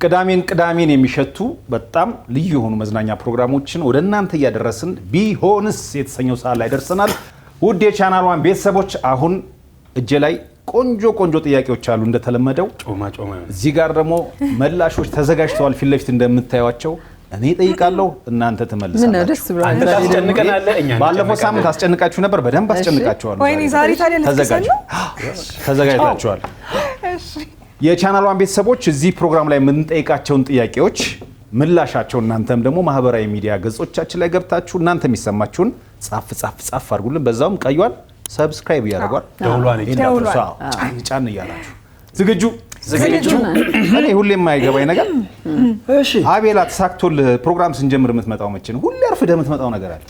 ቅዳሜን የሚሸቱ በጣም ልዩ የሆኑ መዝናኛ ፕሮግራሞችን ወደ እናንተ ያደረስን ቢሆንስ የተሰኘው ሰዓት ላይ ደርሰናል። ውድ የቻናሏን ቤተሰቦች አሁን እጄ ላይ ቆንጆ ጥያቄዎች አሉ እንደተለመደው ጮማ እዚህ ጋር ደግሞ መላሾች ተዘጋጅተዋል ፊት ለፊት እንደምታዩቸው እኔ ጠይቃለሁ እናንተ ተመልሳላችሁ አንተ አስጨንቀናል እኛ ባለፈው ሳምንት አስጨንቃችሁ ነበር በደንብ አስጨንቃችኋል ወይኔ ዛሬ ታዲያ ተዘጋጅታችኋል እሺ የቻናሏን ቤተሰቦች እዚህ ፕሮግራም ላይ የምንጠይቃቸውን ጥያቄዎች ምላሻቸው እናንተም ደግሞ ማህበራዊ ሚዲያ ገጾቻችን ላይ ገብታችሁ እናንተ የሚሰማችሁን ጻፍ አድርጉልን በዛውም ቀዩን ሰብስክራይብ ያደርጓል ደውሏን ጫን ይያላችሁ ዝግጁ እኔ ሁሌ የማይገባኝ ነገር እሺ አቤላ ተሳክቶል ፕሮግራም ስንጀምር የምትመጣው መቼ ነው ሁሌ አርፍደህ የምትመጣው ነገር አለ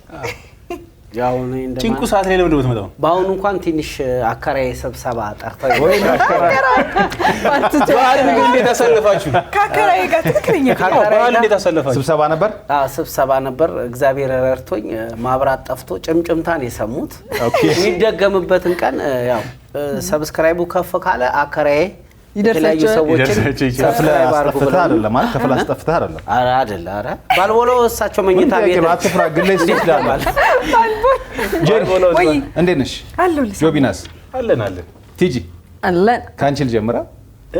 ያው ነው እንደማ ጭንቁ ሰዓት ላይ ለምን የምትመጣው ባሁን እንኳን ትንሽ አከራይ ስብሰባ ጠርተው ወይ ባል እንዴት አሰለፋችሁ ካከራይ ጋር ትክክለኛ ባል እንዴት አሰለፋችሁ ስብሰባ ነበር እግዚአብሔር ረድቶኝ ማብራት ጠፍቶ ጭምጭምታን የሰሙት የሚደገምበትን ቀን ያው ሰብስክራይቡ ከፍ ካለ አከራይ ይደርሳቸው ሰዎችን ሰብስክራይብ አድርጉ ብለው አይደለም ማለት ተፈላስጠፍተህ አይደለም አይደለ አረ ባልቦሎ እሳቸው መኝታ ቤት አትፍራ ግለይ ይችላል ጀርቦሎ እንዴት ነሽ አለሁልሽ ጆቢናስ አለን ቲጂ አለን ካንቺ ልጀምራ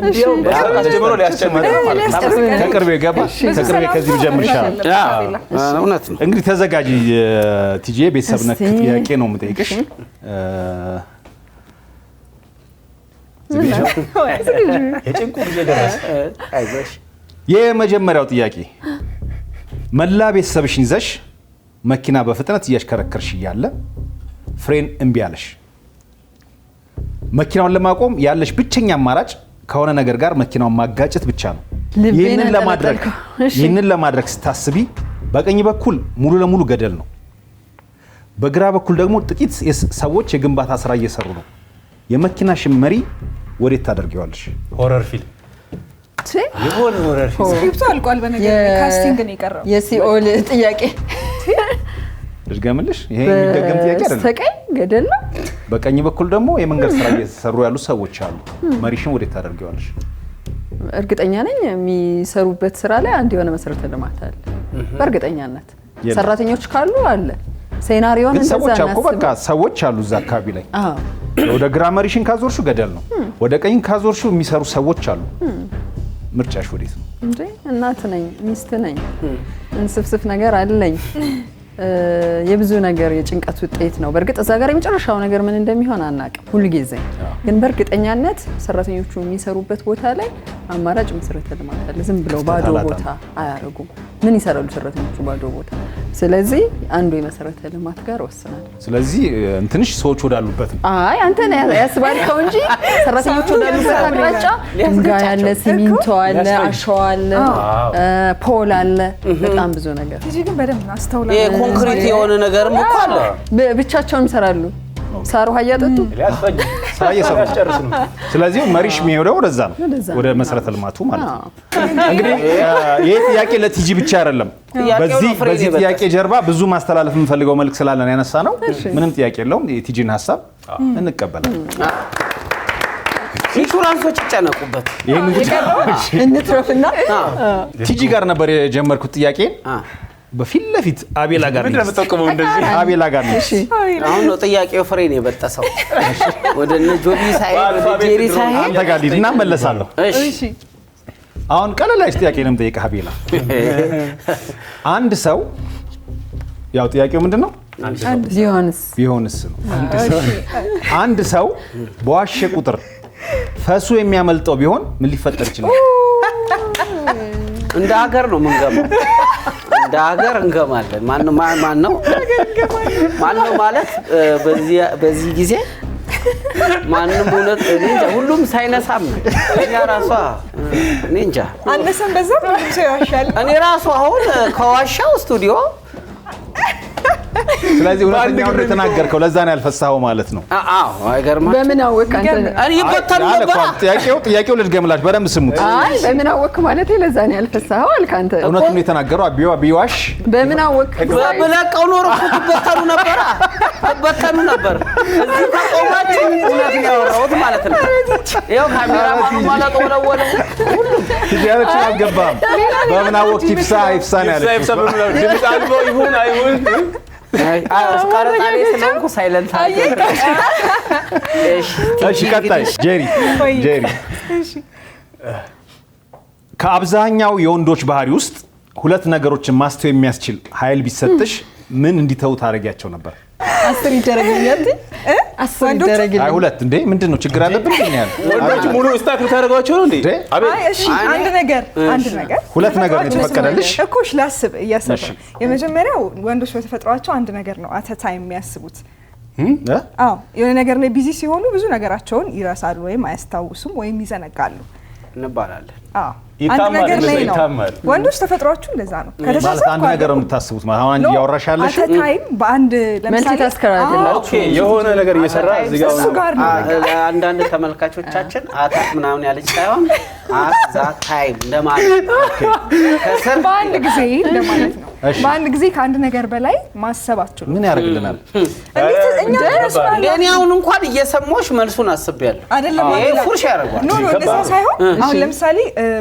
እንዴው አስጀምሮ ሊያስጨምር ከቅርቤ ገባ ከቅርቤ ከዚህ ጀምርሻል እውነት ነው እንግዲህ ተዘጋጂ ቲጂ ቤተሰብ ነክ ጥያቄ ነው የምጠይቅሽ የጭንቁ ጊዜ ደረሰ አይዞሽ የመጀመሪያው ጥያቄ መላ ቤተሰብሽን ይዘሽ መኪና በፍጥነት እያሽከረከርሽ እያለ ፍሬን እምቢ አለሽ መኪናውን ለማቆም ያለሽ ብቸኛ አማራጭ ከሆነ ነገር ጋር መኪናውን ማጋጨት ብቻ ነው ይህንን ለማድረግ ስታስቢ በቀኝ በኩል ሙሉ ለሙሉ ገደል ነው በግራ በኩል ደግሞ ጥቂት ሰዎች የግንባታ ስራ እየሰሩ ነው የመኪናሽ መሪ ወዴት ታደርጊዋለሽ ሆረር ፊልም የሆነ ሆረር ፊልም ስክሪፕቱ አልቋል በነገር ካስቲንግ ነው የቀረው የሲኦል ጥያቄ ልድገምልሽ ይሄ የሚደገም ጥያቄ አይደለም ተቀኝ ገደል ነው በቀኝ በኩል ደግሞ የመንገድ ስራ እየሰሩ ያሉ ሰዎች አሉ መሪሽን ወዴት ታደርጊዋለሽ እርግጠኛ ነኝ የሚሰሩበት ስራ ላይ አንድ የሆነ መሰረተ ልማት አለ በእርግጠኛነት ሰራተኞች ካሉ አለ ሴናሪዮን እንደዛ ሰዎች አቆ በቃ ሰዎች አሉ እዛ አካባቢ ላይ ወደ ግራ መሪሽን ካዞርሹ ገደል ነው ወደ ቀኝ ካዞርሹ የሚሰሩ ሰዎች አሉ ምርጫሽ ወዴት ነው እንዴ እናት ነኝ ሚስት ነኝ እንስፍስፍ ነገር አለኝ የብዙ ነገር የጭንቀት ውጤት ነው በርግጥ እዛ ጋር የመጨረሻው ነገር ምን እንደሚሆን አናውቅም ሁሉ ጊዜ ግን በእርግጠኛነት ሰራተኞቹ የሚሰሩበት ቦታ ላይ አማራጭ መሰረተ ልማት አለ ዝም ብለው ባዶ ቦታ አያረጉም ምን ይሰራሉ ሰራተኞቹ ባዶ ቦታ ስለዚህ አንዱ የመሰረተ ልማት ጋር ወስናል ስለዚህ እንትንሽ ሰዎች ወዳሉበት አይ አንተ ነህ ያስባልከው እንጂ ሰራተኞቹ ወዳሉበት አቅጣጫ ድንጋይ አለ ሲሚንቶ አለ አሸዋ አለ ፖል አለ በጣም ብዙ ነገር እዚህ ግን በደንብ አስተውላለሁ የኮንክሪት የሆነ ነገርም እኮ አለ ብቻቸውን ይሰራሉ ሳሩ ሀያጠጡ ሊያስፈጅ ሳይጨርስ ነው ስለዚህ መሪሽ የሚሄደው ወደዛ ነው ወደ መሰረተ ልማቱ ማለት ነው እንግዲህ ይሄ ጥያቄ ለቲጂ ብቻ አይደለም በዚህ ጥያቄ ጀርባ ብዙ ማስተላለፍ የምፈልገው መልክ ስላለን ያነሳ ነው ምንም ጥያቄ የለውም የቲጂን ሐሳብ እንቀበላለን ኢንሹራንሶች ይጨነቁበት ይሄን እንትረፍና ቲጂ ጋር ነበር የጀመርኩት ጥያቄን በፊት ለፊት አቤላ ጋር ምንድነው የምትጠቀመው እንደዚህ አቤላ ጋር ነው አሁን ነው ጥያቄው ፍሬን የበጠሰው ወደ ጆቢ ሳይድ ወደ ጄሪ ሳይድ አንተ ጋር ሊድና መለሳለሁ እሺ አሁን ቀለላሽ ጥያቄ ነው የምጠይቀህ አቤላ አንድ ሰው ያው ጥያቄው ምንድነው ቢሆንስ ነው አንድ ሰው በዋሸ ቁጥር ፈሱ የሚያመልጠው ቢሆን ምን ሊፈጠር ይችላል እንደ ሀገር ነው ምንገማው እንደ ሀገር እንገማለን ማን ነው ማለት በዚህ ጊዜ ማንንም እውነት እንጃ ሁሉም ሳይነሳም እኛ ራሷ እኔ እንጃ አነሰን በዛ ሁሉም ሰው ያሻል እኔ ራሱ አሁን ከዋሻው ስቱዲዮ ስለዚህ እውነተኛው እንደተናገርከው ለዛ ነው ያልፈሳው ማለት ነው አዎ አይገርም በምን አወቅ አንተ እኔ በጣም ነበር ጥያቄው ልድገምላች በደንብ ስሙት አይ በምን አወቅ ማለት ለዛ ነው ያልፈሳው አልካንተ እውነቱን የተናገረው ቢዋሽ በምን አወቅ በለቀው ኖሮ ተበታሩ ነበር ትበተኑ ነበር። እዚህ ከቆማችሁ እውነት ነው ያወራሁት ማለት ነው። ይኸው ካሜራ ማለት ወለወለ ሁሉም ያለች አልገባም። በምን አወቅ ይፍሳ ነው ያለች። ድምፅ አልቦ ይሁን አይሁን አስቀረጣሪ ስለሆንኩ ሳይለንት አድርገ። እሺ ቀጣይ ጄሪ ከአብዛኛው የወንዶች ባህሪ ውስጥ ሁለት ነገሮችን ማስተው የሚያስችል ኃይል ቢሰጥሽ ምን እንዲተው ታደርጊያቸው ነበር? 10 ይደረግልኛል። 10 ይደረግልኝ። አይ ሁለት እንዴ ምንድን ነው ችግር አለብን? ምን ያህል ወንዶች ሙሉ ስታት የምታደርጓቸው ነው እንዴ? አይ እሺ አንድ ነገር ሁለት ነገር ነው የተፈቀደልሽ እኮ ላስብ እያሰብኩ የመጀመሪያው ወንዶች በተፈጥሯቸው አንድ ነገር ነው አት ታይም የሚያስቡት። አዎ የሆነ ነገር ላይ ቢዚ ሲሆኑ ብዙ ነገራቸውን ይረሳሉ ወይም አያስታውሱም ወይም ይዘነጋሉ እንባላለን። አዎ አንድ ነገር ላይ ነው ወንዶች ተፈጥሯቸው እንደዛ ነው። ማለት አንድ ነገር ነው የምታስቡት ማለት አሁን እያወራሽ ያለሽ አት ታይም በአንድ ለምሳሌ ኦኬ የሆነ ነገር እየሰራ እዚህ ጋር አንዳንድ ተመልካቾቻችን አታት ምናምን ያለች ሳይሆን አት ዛት ታይም እንደማለት ከሰር በአንድ ጊዜ እንደማለት ነው። በአንድ ጊዜ ከአንድ ነገር በላይ ማሰባቸው ምን ያደርግልናል? እኛ እኔ አሁን እንኳን እየሰማሁሽ መልሱን አስቤያለሁ። አይደለም ይሄ ፉርሽ ያደርጋል። ኖ እንደዛ ሳይሆን አሁን ለምሳሌ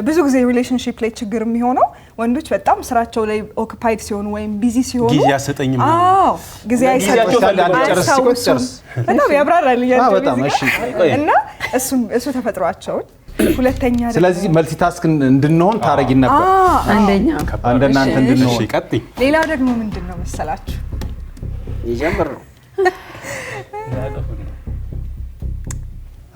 ብዙ ጊዜ ሪሌሽንሺፕ ላይ ችግር የሚሆነው ወንዶች በጣም ስራቸው ላይ ኦኩፓይድ ሲሆኑ ወይም ቢዚ ሲሆኑ ጊዜ ያሰጠኝም ጊዜ አይሰጣቸውም እና ያብራራል በጣም እሺ እና እሱ ተፈጥሯቸውን ሁለተኛ ስለዚህ መልቲታስክ እንድንሆን ታረጊ ነበር። አንደኛ አንደናንተ እንድንሆን ቀጥይ። ሌላ ደግሞ ምንድነው መሰላችሁ ይጀምር ነው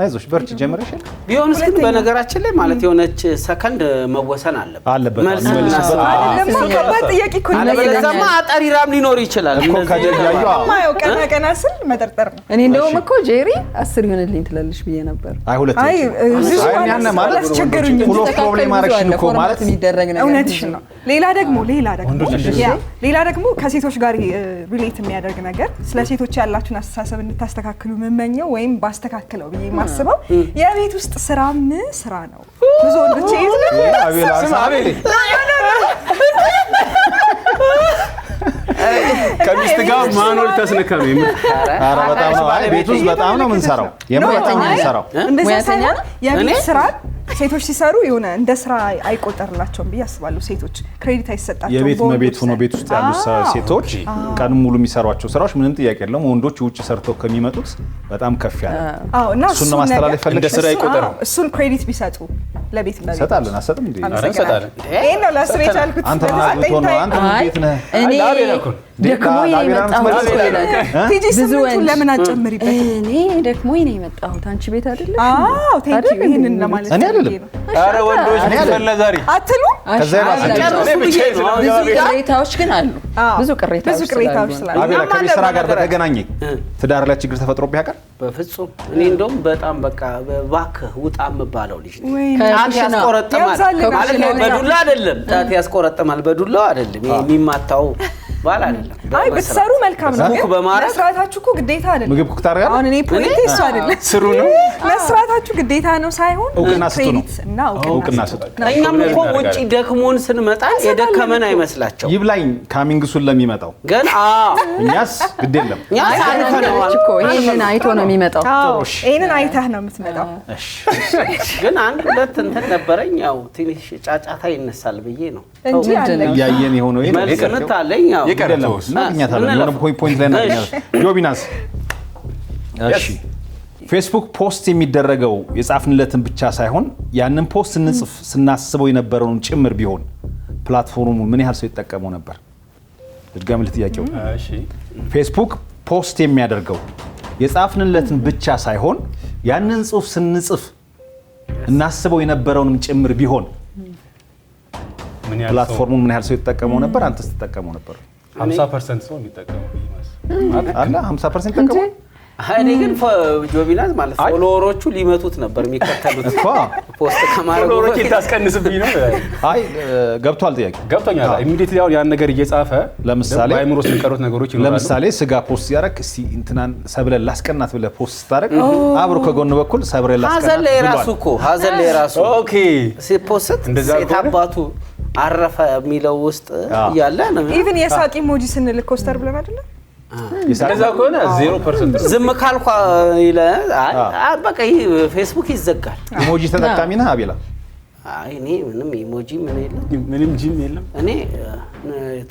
አይዞሽ በርቺ ጀመረሽ ቢሆንስ ግን በነገራችን ላይ ማለት የሆነች ሰከንድ መወሰን አለበት መልስበት አይደለም ከባድ ጥያቄ እኮ ነው። አለበለዚያማ አጠሪራም ሊኖር ይችላል። እኮ ከጀያዩ ማየው ቀና ስል መጠርጠር ነው። እኔ እንደውም እኮ ጄሪ 10 ይሆንልኝ ትላለሽ ብዬ ነበር። አይ ሁለት አይ ብዙ ማለት ችግሩኝ ፉል ኦፍ ፕሮብሌም አረክሽን እኮ ማለት የሚደረግ ነገር እውነትሽ ነው። ሌላ ደግሞ ከሴቶች ጋር ሪሌት የሚያደርግ ነገር ስለ ሴቶች ያላችሁን አስተሳሰብ እንድታስተካክሉ መመኘው ወይም ባስተካክለው ብዬ ማስበው የቤት ውስጥ ስራም ስራ ነው። ብዙ ወንዶች ከሚስት ጋር ማኖል ተስነካም ኧረ በጣም ነው። አይ ቤት ውስጥ በጣም ነው የምንሰራው። የምንሰራው እንደዛ ሳይሆን የቤት ስራ ሴቶች ሲሰሩ የሆነ እንደ ስራ አይቆጠርላቸውም ብዬ አስባለሁ። ሴቶች ክሬዲት አይሰጣቸውም። የቤት መቤት ሆኖ ቤት ውስጥ ያሉ ሴቶች ቀን ሙሉ የሚሰሯቸው ስራዎች ምንም ጥያቄ የለውም። ወንዶች ውጭ ሰርተው ከሚመጡት በጣም ከፍ ያለ እና እሱን ማስተላለፍ እንደ ስራ አይቆጠርም። እሱን ክሬዲት ቢሰጡ ለቤት መቤት ሰጣለን አሰጥም እንዴ እንሰጣለን። ይሄ ነው ላስብ የቻልኩት። አንተ ማለት ነው አንተ እንዴት ነህ? እኔ ደክሞኝ ነው የመጣሁት። ቲጂ ስምንቱን ለምን አጨምሪበት? እኔ ደክሞኝ ነው የመጣሁት። አንቺ ቤት አይደለ? አዎ ቴንክ ዩ። ይሄንን ለማለት እኔ አይደለም ኧረ ወንዶች ፈለ ዛሬ አትሉ ከዛ ብዙ ቅሬታዎች ግን አሉ። ብዙ ቅሬታዎች ስላሉ አቤላ ከቤት ስራ ጋር በተገናኘ ትዳር ላይ ችግር ተፈጥሮብህ ያውቃል? በፍጹም እኔ እንደውም በጣም በቃ እባክህ ውጣ የምባለው ልጅ ነኝ። ወይ ጣት ያስቆረጥማል ማለት በዱላ አይደለም። ጣት ያስቆረጥማል በዱላው አይደለም። ይሄ የሚማታው ባል አይደለም። አይ ብትሰሩ መልካም ነው። ኩክ በማድረግ መስራታችሁ እኮ ግዴታ አይደለም። ምግብ ኩክ ታደርጋለህ? አሁን እኔ ፖይንት እሱ አይደለም ስሩ ነው። መስራታችሁ ግዴታ ነው ሳይሆን እውቅና ስጡ ነው። እና እውቅና ስጡ። እኛም እኮ ውጪ ደክሞን ስንመጣ የደከመን አይመስላቸው ይብላኝ ካሚንግሱን ለሚመጣው ግን እኛስ ግድ የለም። እኛ ሳንፈነዋል እኮ ይሄንን አይቶ ነው የሚመጣው። ይሄንን አይተህ ነው የምትመጣው። ግን አንድ ሁለት እንትን ነበረኝ። ያው ትንሽ ጫጫታ ይነሳል ብዬ ነው እንጂ አለ ያየን የሆነው ይሄ መልስ ምታለኝ። ያው የቀረተውስ እናገኛታለን። የሆነ ፖይንት ላይ እናገኛለን። ጆቢናስ እሺ ፌስቡክ ፖስት የሚደረገው የጻፍንለትን ብቻ ሳይሆን ያንን ፖስት ስንጽፍ ስናስበው የነበረውን ጭምር ቢሆን ፕላትፎርሙ ምን ያህል ሰው ይጠቀመው ነበር? ድጋሚ ጥያቄው እሺ ፌስቡክ ፖስት የሚያደርገው የጻፍንለትን ብቻ ሳይሆን ያንን ጽሁፍ ስንጽፍ እናስበው የነበረውንም ጭምር ቢሆን ፕላትፎርሙን ምን ያህል ሰው ይጠቀመው ነበር? አንተስ ትጠቀመው ነበር? 50% ሰው የሚጠቀመው ይመስል አለ 50% ይጠቀመው። እኔ ግን ጆቢናስ ማለት ፎሎወሮቹ ሊመቱት ነበር የሚከተሉት እኮ ፖስት ከማድረጉ ፎሎወሮች ታስቀንስብኝ ነው። አይ ገብቷል ጥያቄ ገብቶኛል። ኢሚዲየትሊ አሁን ያን ነገር እየጻፈ ለምሳሌ በአይምሮ ውስጥ የሚቀሩት ነገሮች ይኖራሉ። ለምሳሌ ስጋ ፖስት ያረክ እስቲ እንትናን ሰብለን ላስቀናት ብለህ ፖስት ታረክ አብሮ ከጎን በኩል ሰብረን ላስቀናት ሀዘን ላይ ራሱ እኮ ሀዘን ላይ ራሱ ኦኬ ሲፖስት ሴት አባቱ አረፈ የሚለው ውስጥ እያለ ነው። ኢቭን የሳቂ ኢሞጂ ስንልክ ኮስተር ብለን አይደለ? እንደዛ ከሆነ 0% ነው። ዝም ካልኳ ይለ በቃ ፌስቡክ ይዘጋል። ኢሞጂ ተጠቃሚ ነህ አቤላ? አይ እኔ ምንም ኢሞጂ ምን የለም፣ ምንም ጂም የለም። እኔ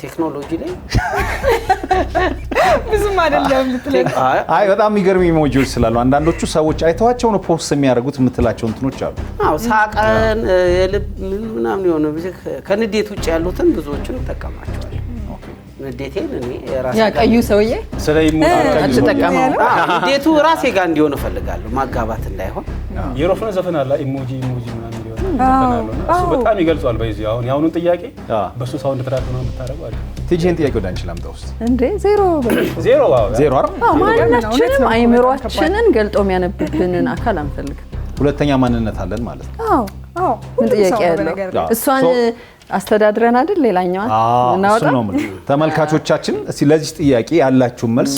ቴክኖሎጂ ላይ ብዙም አይደለም ብትለኝ። አይ በጣም የሚገርም ኢሞጂዎች ስላሉ አንዳንዶቹ ሰዎች አይተዋቸው ነው ፖስት የሚያደርጉት የምትላቸው እንትኖች አሉ። አዎ ሳቀን የልብ ምናምን የሆነ ከንዴት ውጭ ያሉትን ብዙዎችን እጠቀማቸዋለሁ። ንዴቴን እኔ የራሴ ያ ቀዩ ሰውዬ ስለ ኢሞጂ አትጠቀመው። ንዴቱ ራሴ ጋር እንዲሆን እፈልጋለሁ፣ ማጋባት እንዳይሆን። የሮፍነ ዘፈን አለ ኢሞጂ ምናምን ይሆናል ዘፈን አለ። እሱ በጣም ይገልጿል። በዚህ አሁን ያሁኑን ጥያቄ በሱ ሳውንድ ትራክ ነው የምታደርገው አይደል? ቲጂን ጥያቄ ወደ አንቺ ላምጣ ውስጥ እንዴ ዜሮ ዜሮ አይደል? ማናችንም አይምሯችንን ገልጦ የሚያነብብንን አካል አንፈልግም። ሁለተኛ ማንነት አለን ማለት ነው። አዎ ምን ጥያቄ ያለው? እሷን አስተዳድረን አይደል ሌላኛዋን እናወጣ ነው። ተመልካቾቻችን እስቲ ለዚህ ጥያቄ ያላችሁን መልስ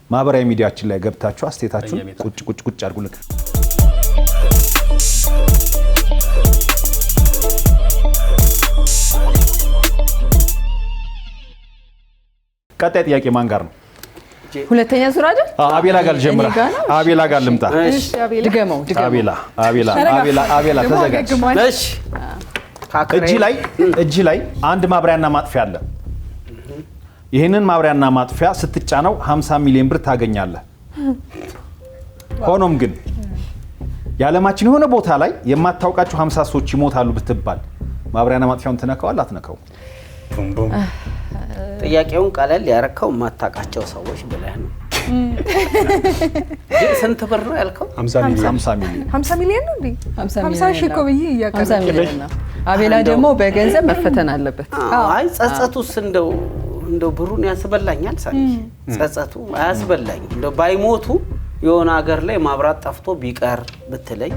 ማህበራዊ ሚዲያችን ላይ ገብታችሁ አስተያየታችሁን ቁጭ አድርጉልን። ቀጣይ ጥያቄ ማን ጋር ነው? ሁለተኛ ዙር አይደል? አቤላ ጋር ልጀምራ። አቤላ ጋር ልምጣ። እሺ ድገመው። አቤላ ተዘጋጅ። እሺ እጅ ላይ አንድ ማብሪያና ማጥፊያ አለ። ይህንን ማብሪያና ማጥፊያ ስትጫነው 50 ሚሊዮን ብር ታገኛለህ። ሆኖም ግን የዓለማችን የሆነ ቦታ ላይ የማታውቃቸው 50 ሰዎች ይሞታሉ ብትባል ማብሪያና ማጥፊያውን ትነካዋለህ አትነካውም? ጥያቄውን ቀለል ያረከው የማታውቃቸው ሰዎች ብለህ ነው። ግን ስንት ብር ነው ያልከው? 50 ሚሊዮን 50 ሚሊዮን ነው እንዴ? 50 ሺህ እኮ ብዬ እያቀረብኩ 50 ሚሊዮን ነው። አቤላ ደግሞ በገንዘብ መፈተን አለበት። አይ ጸጸቱስ እንደው ብሩን ያስበላኛል ሳይሽ ጸጸቱ አያስበላኝ። እንደው ባይሞቱ የሆነ ሀገር ላይ ማብራት ጠፍቶ ቢቀር ብትለይ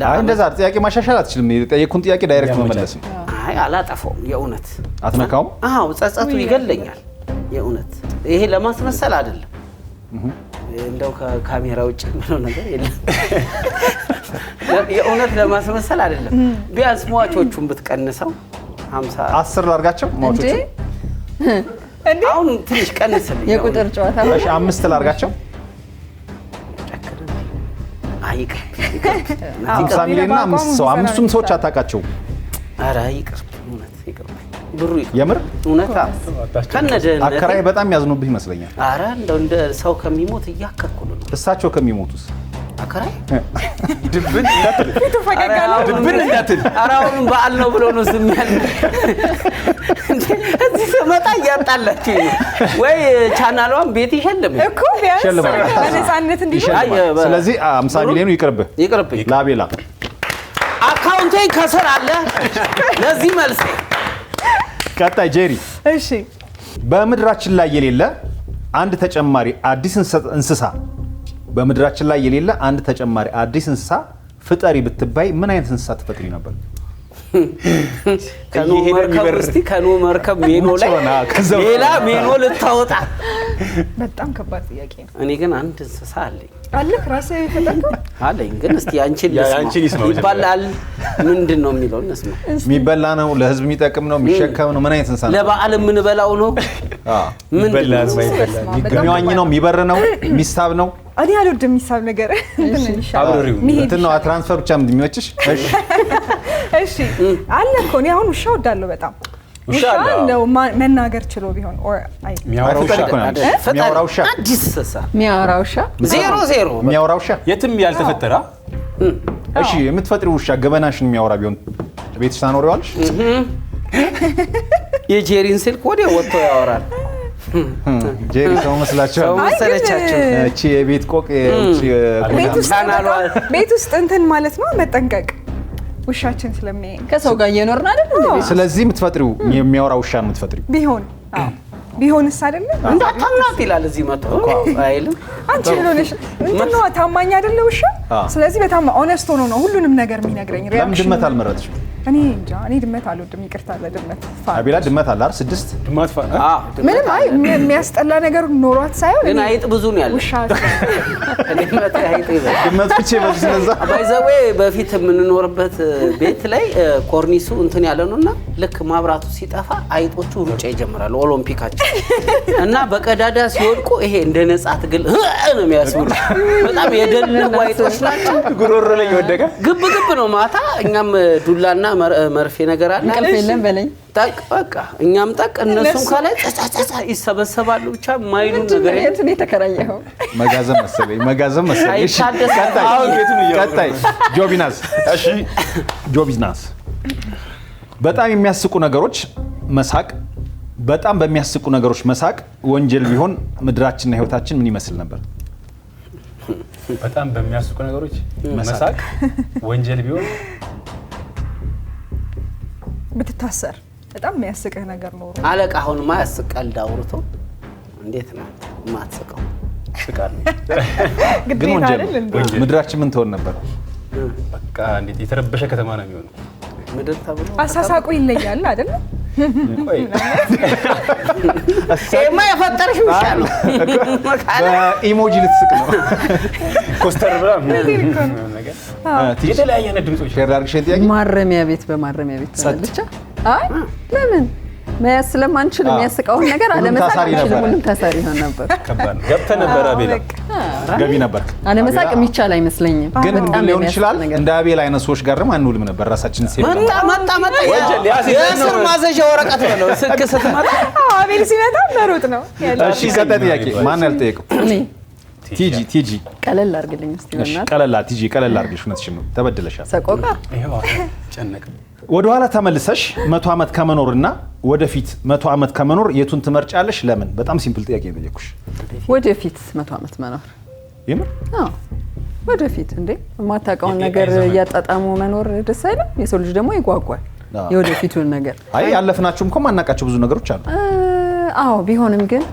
አይ እንደዛ ጥያቄ ማሻሻል አትችልም። የጠየቁን ጥያቄ ዳይሬክት መመለስ ነው። አይ አላጠፋውም። የእውነት አትነካውም? አዎ ጸጸቱ ይገለኛል። የእውነት ይሄ ለማስመሰል አይደለም። እንደው ከካሜራ ውጭ ምንም ነገር የለም። የእውነት ለማስመሰል አይደለም። ቢያንስ ሟቾቹን ብትቀንሰው 50 10 ላርጋቸው ሟቾቹ አሁን ትንሽ ቀንስልኝ። የቁጥር ጨዋታ እሺ 5 ላርጋቸው። አይ 50 ሚሊዮንና 5 ሰው አምስቱም ሰዎች አታውቃቸው። ኧረ ይቅርብ፣ እውነት ይቅርብ። ብሩ ይቅርብ። የምር እውነታ ከነደህነት አከራይ በጣም ያዝኑብህ ይመስለኛል። ኧረ እንደው እንደ ሰው ከሚሞት እያከኩሉ ነው። እሳቸው ከሚሞቱስ አከራይ ድብን እንዳትል ድብን እንዳትል። ኧረ አሁንም በዓል ነው ብሎ ነው ዝም ያለ። እዚህ ስመጣ እያጣላችኝ ነው ወይ ቻናሏን ቤት ይሸልም እኮ ቢያንስ በነፃነት እንዲሆን። ስለዚህ 50 ሚሊዮኑ ይቅርብህ ለአቤላ። አካውንቴ ከስር አለ። ለዚህ መልስ ቀጣይ ጄሪ። እሺ በምድራችን ላይ የሌለ አንድ ተጨማሪ አዲስ እንስሳ በምድራችን ላይ የሌለ አንድ ተጨማሪ አዲስ እንስሳ ፍጠሪ ብትባይ ምን አይነት እንስሳ ትፈጥሪ ነበር? ከኖ መርከብ ሜኖ ላይ ሌላ ሜኖ ልታወጣ። በጣም ከባድ ጥያቄ ነው። እኔ ግን አንድ እንስሳ አለኝ። አለህ ራስህ የፈጠርከው? አለኝ ግን እስቲ አንቺን ልስማ። ይባላል ምንድን ነው የሚለው እንስማ። የሚበላ ነው፣ ለህዝብ የሚጠቅም ነው፣ የሚሸከም ነው? ምን አይነት እንስሳ ነው? ለበዓል የምንበላው ነው? ይበላ ነው ማይበላ? የሚዋኝ ነው፣ የሚበር ነው፣ የሚሳብ ነው? እኔ አልወድም የሚሳብ ነገር። እንትን ነው ትራንስፈር ብቻ እንደሚመችሽ። እሺ አለ እኮ እኔ አሁን ውሻ ወዳለሁ በጣም። ውሻ ነው መናገር ችሎ ቢሆን ኦር አይ የሚያወራ ውሻ አዲስ እንስሳ የሚያወራ ውሻ 0-0 የሚያወራ ውሻ የትም ያልተፈጠረ። እሺ የምትፈጥሪው ውሻ ገበናሽን የሚያወራ ቢሆን ቤትሽ ታኖሪዋለሽ? የጄሪን ስልክ ወዲያ ወጥቶ ያወራል። ጄሪ ሰው መስላችኋል? መሰለቻችሁ። እቺ የቤት ቆቅ ቤት ውስጥ እንትን ማለት ነው መጠንቀቅ። ውሻችን ስለሚያይ ከሰው ጋር እየኖርን አይደል እንዴ? ስለዚህ የምትፈጥሪው የሚያወራ ውሻ ነው የምትፈጥሪው? ቢሆንስ አይደለም እንዳታምናት ይላል እዚህ መጥቶ አይልም። አንቺ ሆነሽ እንትን ነው ታማኝ አይደለ ውሻ። ስለዚህ በጣም ኦነስት ሆኖ ነው ሁሉንም ነገር የሚነግረኝ። ለምን ድመት አልመረጥሽም? እኔ እንጃ እኔ ድመት አልወድም። ይቅርታ ለድመት አቤላ ድመት አለ አይደል? 6 ድመት ምንም አይ የሚያስጠላ ነገር ኖሯት ሳይሆን ግን አይጥ ብዙ ነው ያለው። ውሻ ድመት አይጥ ይበል። ድመት ብቻ በዝነዛ ባይዘዌ በፊት የምንኖርበት ቤት ላይ ኮርኒሱ እንትን ያለ ነውና ልክ ማብራቱ ሲጠፋ አይጦቹ ሩጫ ይጀምራሉ ኦሎምፒካቸው እና በቀዳዳ ሲወድቁ ይሄ እንደ ነጻ ትግል ነው የሚያስቡት። በጣም የደለቁ አይጦች ናቸው። ጉሮሮ ላይ ወደቀ ግብ ግብ ነው ማታ። እኛም ዱላና መርፌ ነገር አለ እንቅልፍ የለም በለኝ ታቅ በቃ እኛም ታቅ እነሱም ካለ ጸጸጸ ይሰበሰባሉ። ብቻ ማይሉ ነገር የት ነው የተከራየኸው? መጋዘን መሰለኝ። እሺ ቀጣይ ጆቢናስ። እሺ ጆቢናስ በጣም የሚያስቁ ነገሮች መሳቅ፣ በጣም በሚያስቁ ነገሮች መሳቅ ወንጀል ቢሆን ምድራችንና ህይወታችን ምን ይመስል ነበር? በጣም በሚያስቁ ነገሮች መሳቅ ወንጀል ቢሆን ብትታሰር በጣም የሚያስቅህ ነገር ኖሮ አለቃ አሁንማ ያስቃል። ዳውርቶ እንዴት ነው ማትስቀው? ስቃል ግን ወንጀል ምድራችን ምን ትሆን ነበር? በቃ እንዴት የተረበሸ ከተማ ነው የሚሆነው። ምድር ተብሎ አሳሳቁ ይለያል አይደል? ቆይ ኤማ የፈጠርሽ ውሻ ነው። በኢሞጂ ልትስቅ ነው። ኮስተር ብላ ነገር የተለያየ አይነት ድምጾች ሸርዳርግሽን ጥያቄ ማረሚያ ቤት በማረሚያ ቤት ብቻ አይ ለምን መያዝ ስለማንችል የሚያስቀውን ነገር አለመሳቅ ሁሉም ታሳሪ ይሆን ነበር። ከባድ ገብተህ ነበር አቤላ ገቢ ነበር። አለመሳቅ የሚቻል አይመስለኝም። ግን ሊሆን ይችላል እንደ አቤል አይነት ሰዎች ጋር ደግሞ አንውልም ነበር። ራሳችንን ሴት መጣ የእስር ማዘዣ ወረቀት ነው ስልክ ስትመጣ አቤል ሲመጣ መሮጥ ነው ያለው። እሺ ቀጣይ ጥያቄ ማን ያልጠየቀው? ቲጂ ቀለል አድርግልኝ እስቲ በእናትህ። ቲጂ ቀለል አድርግልሽ። እውነትሽን ነው ተበድለሻል። ሰቆቃ ይሄው ጨነቅ። ወደ ኋላ ተመልሰሽ 100 ዓመት ከመኖርና ወደፊት 100 ዓመት ከመኖር የቱን ትመርጫለሽ? ለምን? በጣም ሲምፕል ጥያቄ ነው የጠየኩሽ። ወደፊት 100 ዓመት መኖር። የምር? አዎ ወደፊት እንዴ የማታውቀውን ነገር እያጣጣሙ መኖር ደስ አይልም? የሰው ልጅ ደግሞ ይጓጓል የወደፊቱን ነገር። አይ ያለፍናችሁም እኮ ማናውቃቸው ብዙ ነገሮች አሉ። አዎ ቢሆንም ግን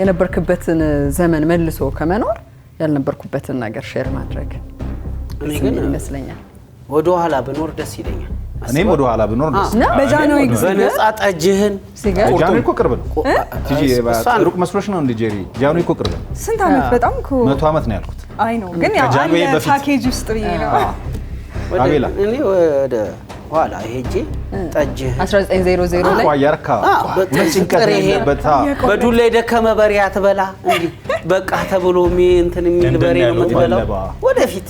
የነበርክበትን ዘመን መልሶ ከመኖር ያልነበርኩበትን ነገር ሼር ማድረግ እኔ ግን ይመስለኛል። ወደ ኋላ ብኖር ደስ ይለኛል። እኔም ወደ ኋላ ብኖር ደስ ነው። በጃንሆይ ጊዜ በነጻ ጠጅህን ሲጋር ጃንሆይ እኮ ቅርብ ነው። ቲጂ ሩቅ መስሎሽ ነው እንዴ ጄሪ? ጃንሆይ እኮ ቅርብ ነው። ስንት ዓመት? በጣም እኮ 100 ዓመት ነው ያልኩት። አይ ነው ግን ያው ከጃንሆይ አንድ በፊት ፓኬጅ ውስጥ ብዬ ነው። አቤላ እኔ ወደ ኋላ ሄጄ ጠጅህን 1900 ላይ ያርካ በጥንቅር ይሄበት በዱላ የደከመ በሬ አትበላ እንዴ በቃ ተብሎ እንትን የሚል በሬ ነው የምትበላው። ወደፊት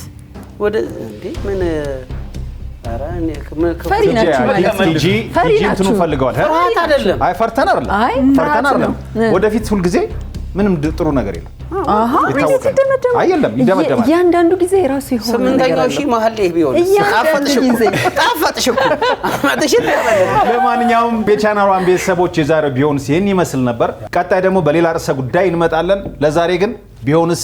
ወደ እንዴ ምን ኧረ እኔ ፈሪ ናችሁ ማለት ነው። ቲጂ እንትኑ ፈልገዋል። ፍርሃት አይደለም። አይ ፈርተን አይደለም። ወደፊት ሁሉ ጊዜ ምንም ጥሩ ነገር የለም። አሃ አይደለም ይደመደማል። እያንዳንዱ ጊዜ የራሱ ይሆን ነገር ስምንተኛው ሺህ መሀል ላይ ቢሆን ጣፈጥሽ እኮ ለማንኛውም የቻናሏን ቤተሰቦች የዛሬው ቢሆንስ ይህን ይመስል ነበር። ቀጣይ ደግሞ በሌላ ርዕሰ ጉዳይ እንመጣለን። ለዛሬ ግን ቢሆንስ